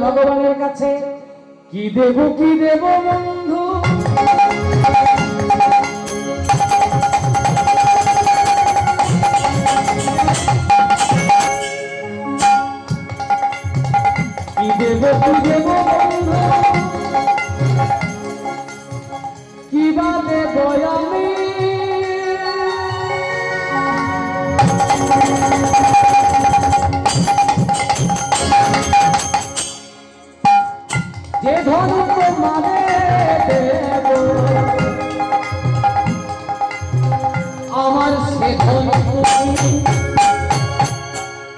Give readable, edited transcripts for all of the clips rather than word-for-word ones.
ভগবানের কাছে, কি দেব বন্ধু, কি দেব বন্ধু, কি বা দেব আমি, যে ধন তোমারে দেব আমার সে ধন তুমি,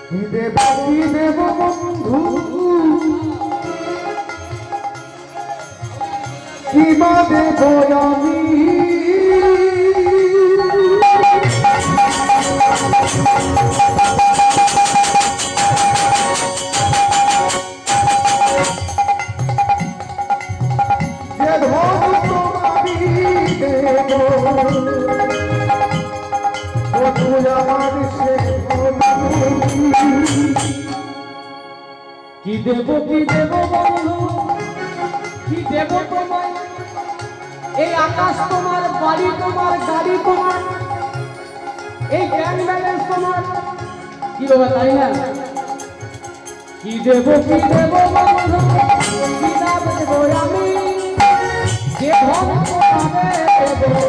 কি দেব বন্ধু, কি বা দেব আমি, কি দেব বন্ধু, কি দেব তোমায়, এই আকাশ তোমার, বাড়ি তোমার, গাড়ি তোমার, এই ব্যাংক ব্যালেন্স তোমার, কি বাবা তাই না? কি দেব বন্ধু, কি না দেব আমি, যে ধন তোমারে দেব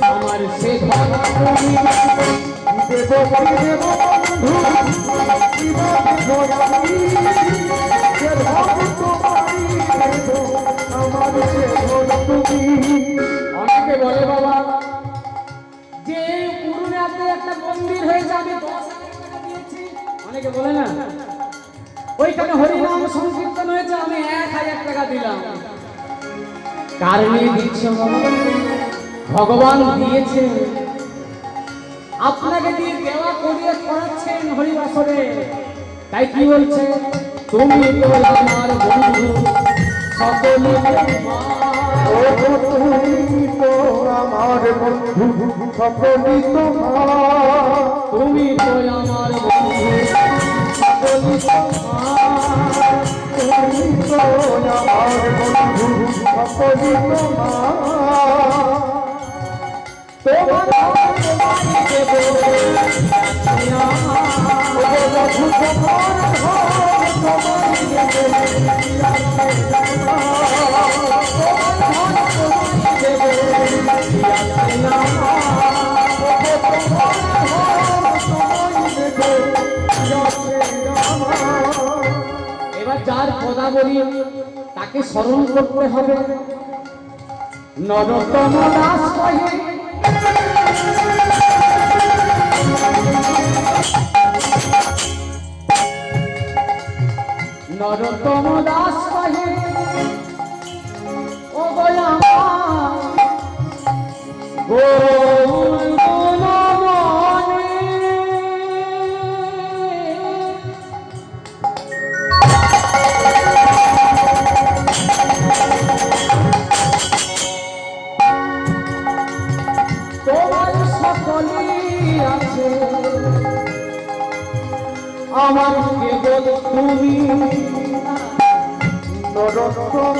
আমার সে ধন তুমি, কি দেব বন্ধু, কি না দেব আমি, যে ধন তোমারি দেব আমার সে ধন তুমি। অনেকে বলে বাবা যে পুরুলিয়াতে একটা মন্দির হয়ে যাবে, 10,000 টাকা দিয়েছি, অনেকে বলে না ওইখানে হরিনাম সংকীর্তন হয়েছে, আমি 1,000 টাকা দিলাম। কারণে দিচ্ছ ভগবান দিয়েছে, আপনাকে দিয়ে দেওয়া করিয়ে করাচ্ছেন হরিবাসরে। তাই কি বলছে, তুমি তো আমার বন্ধু, সকলে তুমি তো আমার বন্ধু, সকলে তোমার, তুমি তো আমার বন্ধু, সকলে তোমার, তুমি তো আমার বন্ধু, সকলে তোমার, তোমার দেব এবার যার পদাবলী তাকে স্মরণ করতে হবে। নরোত্তম দাস কহে, নরোত্তম দাস কহে, ও গয়া গৌর গুণমণি, তোমার সকলই আছে, আমার কেবল তুমি। নরোত্তম